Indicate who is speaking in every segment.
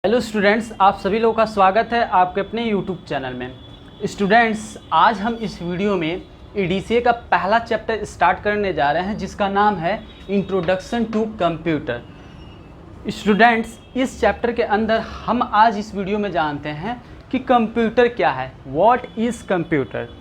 Speaker 1: Hello students, आप सभी लोगों का स्वागत है आपके अपने यूट्यूब चैनल में। स्टूडेंट्स, आज हम इस वीडियो में EDCA का पहला चैप्टर स्टार्ट करने जा रहे हैं जिसका नाम है इंट्रोडक्शन टू कंप्यूटर। स्टूडेंट्स, इस चैप्टर के अंदर हम आज इस वीडियो में जानते हैं कि कंप्यूटर क्या है, व्हाट इज़ कंप्यूटर।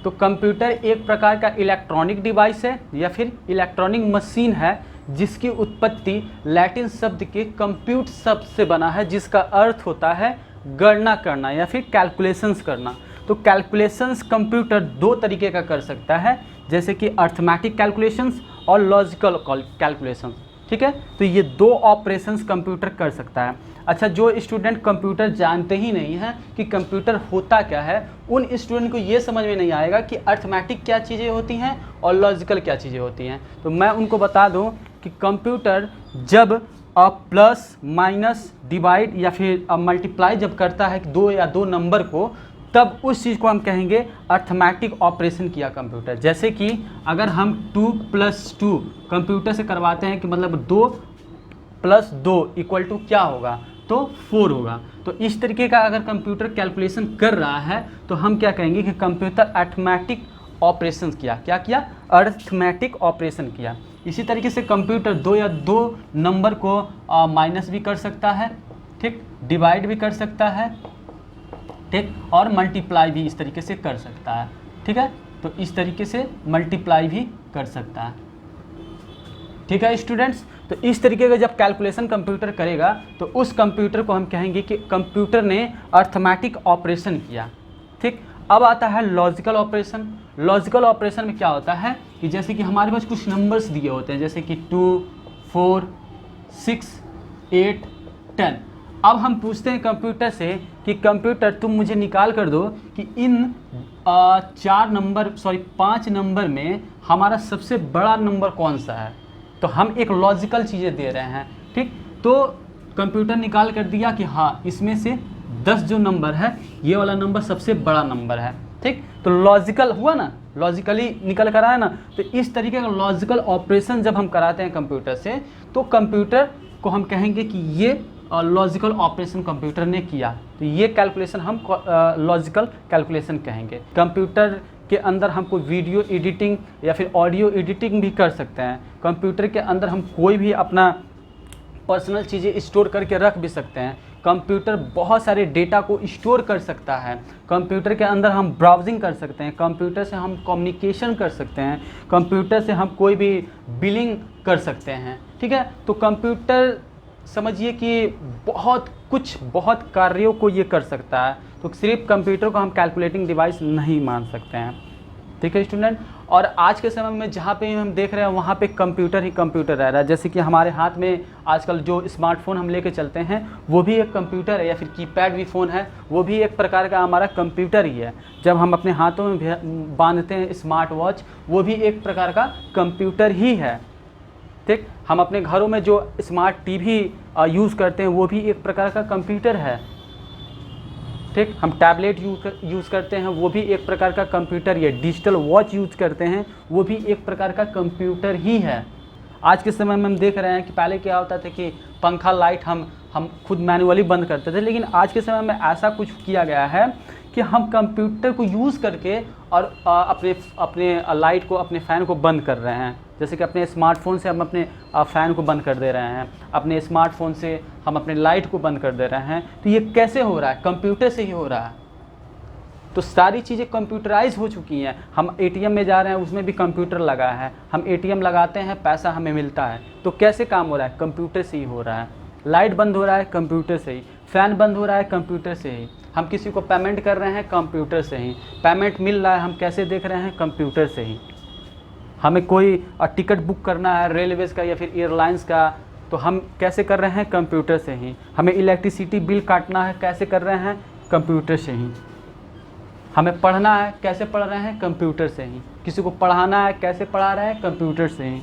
Speaker 1: तो कंप्यूटर एक प्रकार का इलेक्ट्रॉनिक डिवाइस है या फिर इलेक्ट्रॉनिक मशीन है जिसकी उत्पत्ति लैटिन शब्द के कंप्यूट शब्द से बना है, जिसका अर्थ होता है गणना करना या फिर कैलकुलेशंस करना। तो कैलकुलेशंस कंप्यूटर दो तरीके का कर सकता है, जैसे कि अर्थमेटिक कैलकुलेशंस और लॉजिकल कैलकुलेशंस। ठीक है, तो ये दो ऑपरेशंस कंप्यूटर कर सकता है। अच्छा, जो स्टूडेंट कंप्यूटर जानते ही नहीं हैं कि कंप्यूटर होता क्या है, उन स्टूडेंट को ये समझ में नहीं आएगा कि अर्थमेटिक क्या चीज़ें होती हैं और लॉजिकल क्या चीज़ें होती हैं। तो मैं उनको बता दूं कि कंप्यूटर जब प्लस माइनस डिवाइड या फिर मल्टीप्लाई जब करता है दो या दो नंबर को, तब उस चीज़ को हम कहेंगे अर्थमेटिक ऑपरेशन किया कंप्यूटर। जैसे कि अगर हम 2 + 2 कंप्यूटर से करवाते हैं कि मतलब 2 + 2 = क्या होगा, तो 4 होगा। तो इस तरीके का अगर कंप्यूटर कैलकुलेशन कर रहा है तो हम क्या कहेंगे कि कंप्यूटर अर्थमेटिक ऑपरेशन किया। क्या किया? अर्थमेटिक ऑपरेशन किया। इसी तरीके से कंप्यूटर दो या दो नंबर को माइनस भी कर सकता है, ठीक, डिवाइड भी कर सकता है, ठीक, और मल्टीप्लाई भी इस तरीके से कर सकता है। ठीक है, तो इस तरीके से मल्टीप्लाई भी कर सकता है। ठीक है स्टूडेंट्स, तो इस तरीके का जब कैलकुलेशन कंप्यूटर करेगा तो उस कंप्यूटर को हम कहेंगे कि कंप्यूटर ने अर्थमेटिक ऑपरेशन किया। ठीक, अब आता है लॉजिकल ऑपरेशन। लॉजिकल ऑपरेशन में क्या होता है कि जैसे कि हमारे पास कुछ नंबर्स दिए होते हैं, जैसे कि 2, 4, 6, 8, 10। अब हम पूछते हैं कंप्यूटर से कि कंप्यूटर तुम मुझे निकाल कर दो कि इन 5 नंबर में हमारा सबसे बड़ा नंबर कौन सा है। तो हम एक लॉजिकल चीज़ें दे रहे हैं। ठीक, तो कंप्यूटर निकाल कर दिया कि हाँ, इसमें से 10 जो नंबर है ये वाला नंबर सबसे बड़ा नंबर है। ठीक, तो लॉजिकल हुआ ना, लॉजिकली निकल कर आया ना। तो इस तरीके का लॉजिकल ऑपरेशन जब हम कराते हैं कंप्यूटर से, तो कंप्यूटर को हम कहेंगे कि ये लॉजिकल ऑपरेशन कंप्यूटर ने किया। तो ये कैलकुलेशन हम लॉजिकल कैलकुलेशन कहेंगे। कंप्यूटर के अंदर हम कोई वीडियो एडिटिंग या फिर ऑडियो एडिटिंग भी कर सकते हैं। कंप्यूटर के अंदर हम कोई भी अपना पर्सनल चीज़ें स्टोर करके रख भी सकते हैं। कंप्यूटर बहुत सारे डेटा को स्टोर कर सकता है। कंप्यूटर के अंदर हम ब्राउजिंग कर सकते हैं, कंप्यूटर से हम कम्युनिकेशन कर सकते हैं, कंप्यूटर से हम कोई भी बिलिंग कर सकते हैं। ठीक है, तो कंप्यूटर समझिए कि बहुत कार्यों को ये कर सकता है। तो सिर्फ कंप्यूटर को हम कैलकुलेटिंग डिवाइस नहीं मान सकते हैं। ठीक है स्टूडेंट, और आज के समय में जहाँ पे हम देख रहे हैं वहाँ पे कंप्यूटर ही कंप्यूटर रह रहा है। जैसे कि हमारे हाथ में आजकल जो स्मार्टफोन हम लेके चलते हैं वो भी एक कंप्यूटर है, या फिर कीपैड भी फ़ोन है, वो भी एक प्रकार का हमारा कंप्यूटर ही है। जब हम अपने हाथों में बांधते हैं स्मार्ट वॉच, वो भी एक प्रकार का कंप्यूटर ही है। ठीक, हम अपने घरों में जो स्मार्ट टीवी यूज़ करते हैं वो भी एक प्रकार का कंप्यूटर है। ठीक, हम टैबलेट यूज़ करते हैं वो भी एक प्रकार का कंप्यूटर है। डिजिटल वॉच यूज़ करते हैं वो भी एक प्रकार का कंप्यूटर ही है। आज के समय में हम देख रहे हैं कि पहले क्या होता था कि पंखा लाइट हम खुद मैनुअली बंद करते थे, लेकिन आज के समय में ऐसा कुछ किया गया है कि हम कंप्यूटर को यूज़ करके और अपने लाइट को, अपने फ़ैन को बंद कर रहे हैं। जैसे कि अपने स्मार्टफोन से हम अपने फ़ैन को बंद कर दे रहे हैं, अपने स्मार्टफोन से हम अपने लाइट को बंद कर दे रहे हैं। तो ये कैसे हो रहा है? कंप्यूटर से ही हो रहा है। तो सारी चीज़ें कंप्यूटराइज हो चुकी हैं। हम ATM में जा रहे हैं, उसमें भी कंप्यूटर लगा है। हम ATM लगाते हैं, पैसा हमें मिलता है। तो कैसे काम हो रहा है? कंप्यूटर से ही हो रहा है। लाइट बंद हो रहा है, कंप्यूटर से ही। फ़ैन बंद हो रहा है, कंप्यूटर से ही। हम किसी को पेमेंट कर रहे हैं, कंप्यूटर से ही। पेमेंट मिल रहा है, हम कैसे देख रहे हैं? कंप्यूटर से ही। हमें कोई टिकट बुक करना है रेलवेज़ का या फिर एयरलाइंस का, तो हम कैसे कर रहे हैं? कंप्यूटर से ही। हमें इलेक्ट्रिसिटी बिल काटना है, कैसे कर रहे हैं? कंप्यूटर से ही। हमें पढ़ना है, कैसे पढ़ रहे हैं? कंप्यूटर से ही। किसी को पढ़ाना है, कैसे पढ़ा रहे हैं? कंप्यूटर से ही।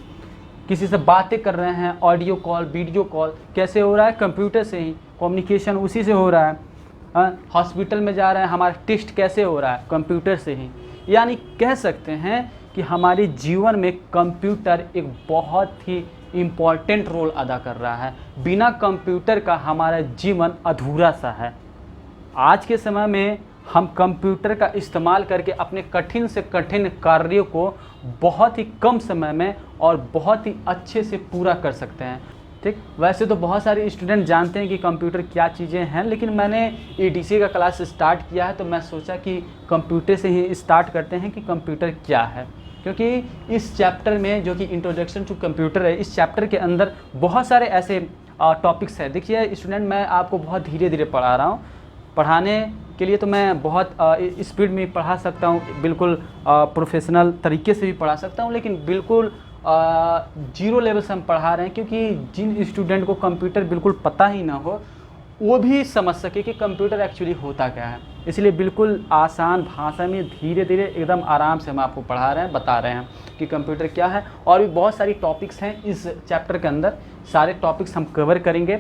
Speaker 1: किसी से बातें कर रहे हैं, ऑडियो कॉल, वीडियो कॉल, कैसे हो रहा है? कंप्यूटर से ही। कम्युनिकेशन उसी से हो रहा है। हॉस्पिटल में जा रहे हैं, हमारा टेस्ट कैसे हो रहा है? कंप्यूटर से ही। यानी कह सकते हैं कि हमारे जीवन में कंप्यूटर एक बहुत ही इम्पॉर्टेंट रोल अदा कर रहा है। बिना कंप्यूटर का हमारा जीवन अधूरा सा है। आज के समय में हम कंप्यूटर का इस्तेमाल करके अपने कठिन से कठिन कार्यों को बहुत ही कम समय में और बहुत ही अच्छे से पूरा कर सकते हैं। ठीक, वैसे तो बहुत सारे स्टूडेंट जानते हैं कि कंप्यूटर क्या चीज़ें हैं, लेकिन मैंने एडीसीए का क्लास स्टार्ट किया है तो मैं सोचा कि कंप्यूटर से ही स्टार्ट करते हैं कि कंप्यूटर क्या है। क्योंकि इस चैप्टर में जो कि इंट्रोडक्शन टू कंप्यूटर है, इस चैप्टर के अंदर बहुत सारे ऐसे टॉपिक्स हैं। देखिए स्टूडेंट, मैं आपको बहुत धीरे धीरे पढ़ा रहा हूँ। पढ़ाने के लिए तो मैं बहुत स्पीड में पढ़ा सकता हूँ, बिल्कुल प्रोफेशनल तरीके से भी पढ़ा सकता हूँ, लेकिन बिल्कुल जीरो लेवल से हम पढ़ा रहे हैं। क्योंकि जिन स्टूडेंट को कंप्यूटर बिल्कुल पता ही ना हो वो भी समझ सके कि कंप्यूटर एक्चुअली होता क्या है, इसलिए बिल्कुल आसान भाषा में धीरे धीरे एकदम आराम से हम आपको पढ़ा रहे हैं, बता रहे हैं कि कंप्यूटर क्या है। और भी बहुत सारी टॉपिक्स हैं इस चैप्टर के अंदर, सारे टॉपिक्स हम कवर करेंगे।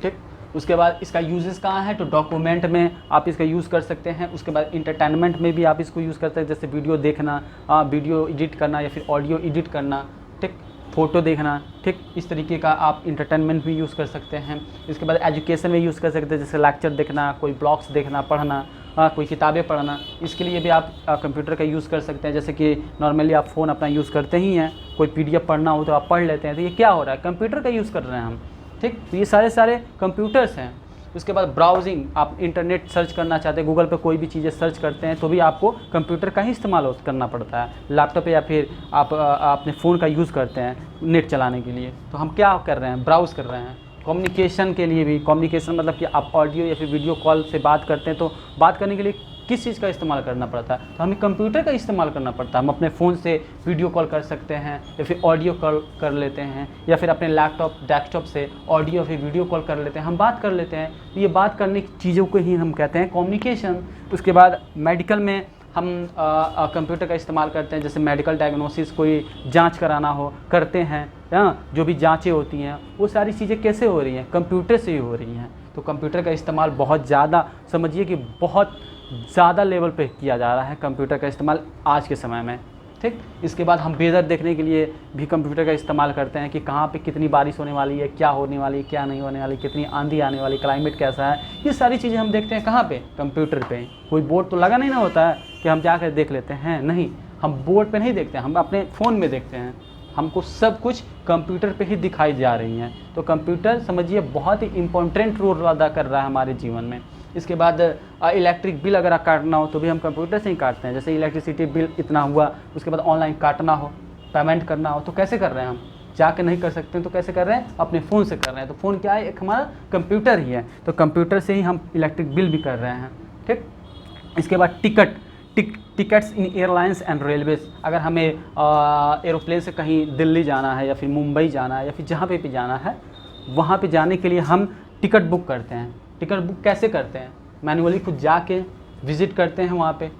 Speaker 1: ठीक, उसके बाद इसका यूजेस कहाँ है, तो डॉक्यूमेंट में आप इसका यूज़ कर सकते हैं। उसके बाद इंटरटेनमेंट में भी आप इसको यूज़ कर सकते हैं, जैसे वीडियो देखना, वीडियो एडिट करना या फिर ऑडियो एडिट करना, ठीक, फ़ोटो देखना, ठीक, इस तरीके का आप इंटरटेनमेंट भी यूज़ कर सकते हैं। इसके बाद एजुकेशन में यूज़ कर सकते हैं, जैसे लेक्चर देखना, कोई ब्लॉग्स देखना, पढ़ना, कोई किताबें पढ़ना, इसके लिए भी आप कंप्यूटर का यूज़ कर सकते हैं। जैसे कि नॉर्मली आप फ़ोन अपना यूज़ करते ही हैं, कोई पीडीएफ पढ़ना हो तो आप पढ़ लेते हैं, तो ये क्या हो रहा है, कंप्यूटर का यूज़ कर रहे हैं हम। ठीक, तो ये सारे कंप्यूटर्स हैं। उसके बाद ब्राउजिंग, आप इंटरनेट सर्च करना चाहते हैं, गूगल पे कोई भी चीज़ें सर्च करते हैं तो भी आपको कंप्यूटर का ही इस्तेमाल करना पड़ता है। लैपटॉप या फिर आप अपने फ़ोन का यूज़ करते हैं नेट चलाने के लिए, तो हम क्या कर रहे हैं, ब्राउज़ कर रहे हैं। कम्युनिकेशन के लिए भी, कम्युनिकेशन मतलब कि आप ऑडियो या फिर वीडियो कॉल से बात करते हैं तो बात करने के लिए किस चीज़ का इस्तेमाल करना पड़ता है, तो हमें कंप्यूटर का इस्तेमाल करना पड़ता है। हम अपने फ़ोन से वीडियो कॉल कर सकते हैं या फिर ऑडियो कॉल कर लेते हैं, या फिर अपने लैपटॉप डेस्कटॉप से ऑडियो फिर वीडियो कॉल कर लेते हैं, हम बात कर लेते हैं। तो ये बात करने की चीज़ों को ही हम कहते हैं कम्युनिकेशन। उसके बाद मेडिकल में हम कंप्यूटर का इस्तेमाल करते हैं, जैसे मेडिकल डायग्नोसिस, कोई जांच कराना हो करते हैं, जो भी जांचें होती हैं वो सारी चीज़ें कैसे हो रही हैं, कंप्यूटर से ही हो रही हैं। तो कंप्यूटर का इस्तेमाल बहुत ज़्यादा, समझिए कि बहुत ज़्यादा लेवल पे किया जा रहा है कंप्यूटर का इस्तेमाल आज के समय में। ठीक, इसके बाद हम वेदर देखने के लिए भी कंप्यूटर का इस्तेमाल करते हैं कि कहाँ पे कितनी बारिश होने वाली है, क्या होने वाली है, क्या नहीं होने वाली, कितनी आंधी आने वाली, क्लाइमेट कैसा है, ये सारी चीज़ें हम देखते हैं कहाँ पे, कंप्यूटर पे। कोई बोर्ड तो लगा नहीं ना होता है कि हम जाकर देख लेते हैं, नहीं, हम बोर्ड पे नहीं देखते हैं, हम अपने फ़ोन में देखते हैं। हमको सब कुछ कंप्यूटर पे ही दिखाई जा रही हैं। तो कंप्यूटर समझिए बहुत ही इम्पोर्टेंट रोल अदा कर रहा है हमारे जीवन में। इसके बाद इलेक्ट्रिक बिल अगर काटना हो तो भी हम कंप्यूटर से ही काटते हैं। जैसे इलेक्ट्रिसिटी बिल इतना हुआ, उसके बाद ऑनलाइन काटना हो, पेमेंट करना हो तो कैसे कर रहे हैं हम, जाके नहीं कर सकते हैं तो कैसे कर रहे हैं, अपने फ़ोन से कर रहे हैं। तो फ़ोन क्या है, एक हमारा कंप्यूटर ही है, तो कंप्यूटर से ही हम इलेक्ट्रिक बिल भी कर रहे हैं। ठीक, इसके बाद tickets in airlines and Railways, अगर हमें एरोप्लेन से कहीं दिल्ली जाना है या फिर मुंबई जाना है या फिर जहाँ पे भी जाना है, वहाँ पे जाने के लिए हम टिकट बुक करते हैं। टिकट बुक कैसे करते हैं, मैनुअली खुद जाके विज़िट करते हैं वहाँ पे,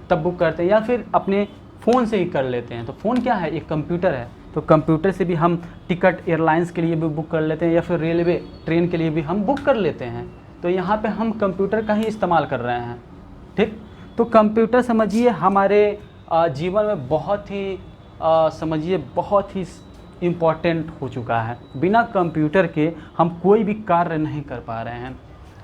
Speaker 1: तब बुक करते हैं, या फिर अपने फ़ोन से ही कर लेते हैं। तो फ़ोन क्या है, एक कंप्यूटर है, तो कंप्यूटर से भी हम टिकट एयरलाइंस के लिए भी बुक कर लेते हैं या फिर रेलवे ट्रेन के लिए भी हम बुक कर लेते हैं। तो यहाँ पे हम कंप्यूटर का ही इस्तेमाल कर रहे हैं। ठीक, तो कंप्यूटर समझिए हमारे जीवन में बहुत ही समझिए बहुत ही इम्पॉर्टेंट हो चुका है। बिना कंप्यूटर के हम कोई भी कार्य नहीं कर पा रहे हैं।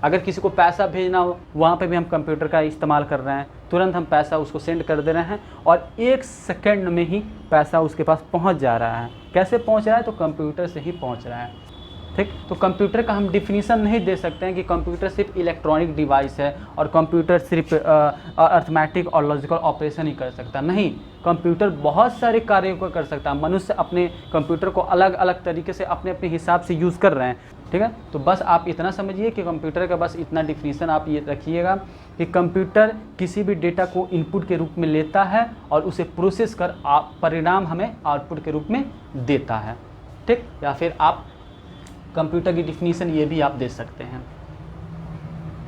Speaker 1: अगर किसी को पैसा भेजना हो, वहाँ पे भी हम कंप्यूटर का इस्तेमाल कर रहे हैं, तुरंत हम पैसा उसको सेंड कर दे रहे हैं और 1 सेकंड में ही पैसा उसके पास पहुँच जा रहा है। कैसे पहुँच रहा है, तो कंप्यूटर से ही पहुँच रहा है। ठीक, तो कंप्यूटर का हम डिफिनीसन नहीं दे सकते हैं कि कंप्यूटर सिर्फ इलेक्ट्रॉनिक डिवाइस है और कंप्यूटर सिर्फ अर्थमेटिक और लॉजिकल ऑपरेशन ही कर सकता, नहीं, कंप्यूटर बहुत सारे कार्यों को कर सकता है। मनुष्य अपने कंप्यूटर को अलग अलग तरीके से अपने अपने हिसाब से यूज़ कर रहे हैं। ठीक है, तो बस आप इतना समझिए कि कंप्यूटर का बस इतना डिफिनीसन आप ये रखिएगा कि कंप्यूटर किसी भी डेटा को इनपुट के रूप में लेता है और उसे प्रोसेस कर परिणाम हमें आउटपुट के रूप में देता है। ठीक, या फिर आप कंप्यूटर की डिफिनीशन ये भी आप दे सकते हैं।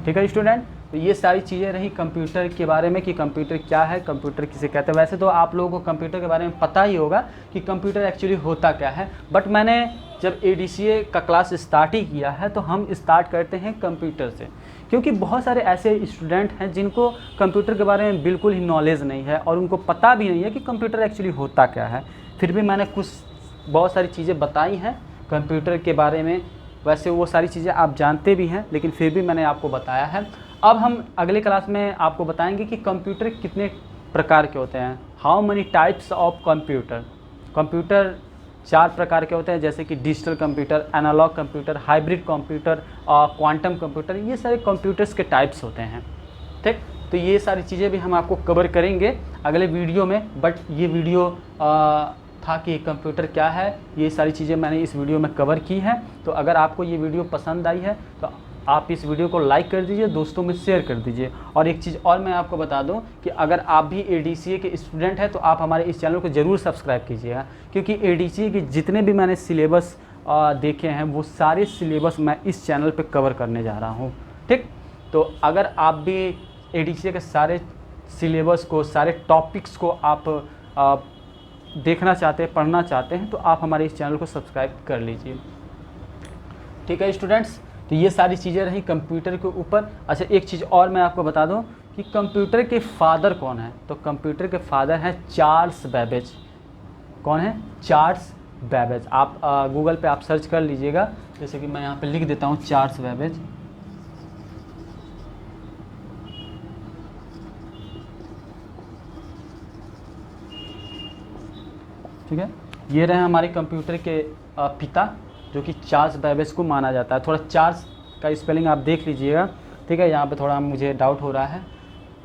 Speaker 1: ठीक है स्टूडेंट, तो ये सारी चीज़ें रही कंप्यूटर के बारे में कि कंप्यूटर क्या है, कंप्यूटर किसे कहते हैं। वैसे तो आप लोगों को कंप्यूटर के बारे में पता ही होगा कि कंप्यूटर एक्चुअली होता क्या है, बट मैंने जब एडीसीए का क्लास स्टार्ट ही किया है तो हम स्टार्ट करते हैं कंप्यूटर से, क्योंकि बहुत सारे ऐसे स्टूडेंट हैं जिनको कंप्यूटर के बारे में बिल्कुल ही नॉलेज नहीं है और उनको पता भी नहीं है कि कंप्यूटर एक्चुअली होता क्या है। फिर भी मैंने कुछ बहुत सारी चीज़ें बताई हैं कंप्यूटर के बारे में। वैसे वो सारी चीज़ें आप जानते भी हैं, लेकिन फिर भी मैंने आपको बताया है। अब हम अगले क्लास में आपको बताएंगे कि कंप्यूटर कितने प्रकार के होते हैं। How many types of computer. Computer 4 प्रकार के होते हैं, जैसे कि digital computer, analogue computer, hybrid computer और क्वांटम कंप्यूटर। ये सारे कंप्यूटर्स के टाइप्स होते हैं। ठीक, तो ये सारी चीज़ें भी हम आपको कवर करेंगे अगले वीडियो में। बट ये वीडियो था कि कंप्यूटर क्या है, ये सारी चीज़ें मैंने इस वीडियो में कवर की हैं। तो अगर आपको ये वीडियो पसंद आई है तो आप इस वीडियो को लाइक कर दीजिए, दोस्तों में शेयर कर दीजिए। और एक चीज़ और मैं आपको बता दूं कि अगर आप भी ADCA के स्टूडेंट हैं तो आप हमारे इस चैनल को ज़रूर सब्सक्राइब कीजिएगा, क्योंकि ADCA के जितने भी मैंने सिलेबस देखे हैं वो सारे सिलेबस मैं इस चैनल पे कवर करने जा रहा हूँ। ठीक, तो अगर आप भी ADCA के सारे सिलेबस को, सारे टॉपिक्स को आप देखना चाहते हैं, पढ़ना चाहते हैं, तो आप हमारे इस चैनल को सब्सक्राइब कर लीजिए। ठीक है स्टूडेंट्स, तो ये सारी चीज़ें रही कंप्यूटर के ऊपर। अच्छा, एक चीज़ और मैं आपको बता दूं कि कंप्यूटर के फादर कौन है। तो कंप्यूटर के फादर हैं चार्ल्स बैबेज। कौन है? Charles Babbage. आप गूगल पे आप सर्च कर लीजिएगा, जैसे कि मैं यहाँ पे लिख देता हूँ चार्ल्स बैबेज। ठीक है, ये रहे हमारे कंप्यूटर के पिता, जो कि चार्ल्स बैबेज को माना जाता है। थोड़ा चार्ल्स का स्पेलिंग आप देख लीजिएगा। ठीक है, यहाँ पे थोड़ा मुझे डाउट हो रहा है,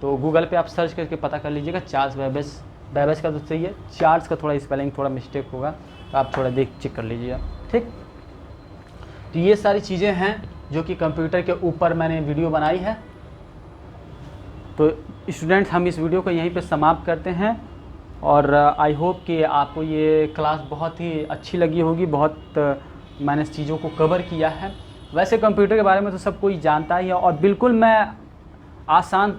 Speaker 1: तो गूगल पे आप सर्च करके पता कर लीजिएगा चार्ल्स बैबेज। बैबेज का तो सही है, चार्ल्स का थोड़ा स्पेलिंग थोड़ा मिस्टेक होगा, तो आप थोड़ा चेक कर लीजिएगा। ठीक, तो ये सारी चीज़ें हैं जो कि कंप्यूटर के ऊपर मैंने वीडियो बनाई है। तो स्टूडेंट्स, हम इस वीडियो को यहीं पर समाप्त करते हैं और आई होप कि आपको ये क्लास बहुत ही अच्छी लगी होगी। बहुत मैंने चीज़ों को कवर किया है। वैसे कंप्यूटर के बारे में तो सब कोई जानता ही है, और बिल्कुल मैं आसान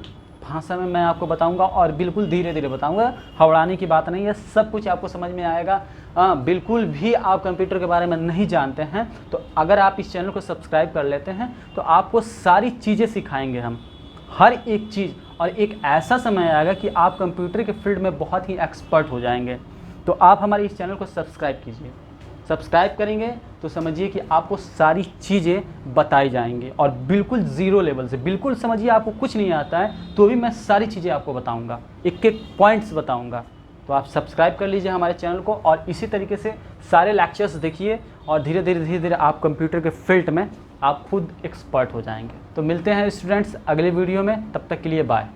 Speaker 1: भाषा में मैं आपको बताऊंगा और बिल्कुल धीरे धीरे बताऊंगा। हवड़ाने की बात नहीं है, सब कुछ आपको समझ में आएगा। बिल्कुल भी आप कंप्यूटर के बारे में नहीं जानते हैं तो अगर आप इस चैनल को सब्सक्राइब कर लेते हैं तो आपको सारी चीज़ें सिखाएंगे हम, हर एक चीज़। और एक ऐसा समय आएगा कि आप कंप्यूटर के फील्ड में बहुत ही एक्सपर्ट हो जाएंगे। तो आप हमारे इस चैनल को सब्सक्राइब कीजिए। सब्सक्राइब करेंगे तो समझिए कि आपको सारी चीज़ें बताई जाएंगी, और बिल्कुल ज़ीरो लेवल से। बिल्कुल समझिए आपको कुछ नहीं आता है तो भी मैं सारी चीज़ें आपको बताऊंगा, एक एक पॉइंट्स बताऊंगा। तो आप सब्सक्राइब कर लीजिए हमारे चैनल को, और इसी तरीके से सारे लेक्चर्स देखिए, और धीरे धीरे आप कंप्यूटर के फील्ड में आप खुद एक्सपर्ट हो जाएंगे। तो मिलते हैं स्टूडेंट्स अगले वीडियो में, तब तक के लिए बाय।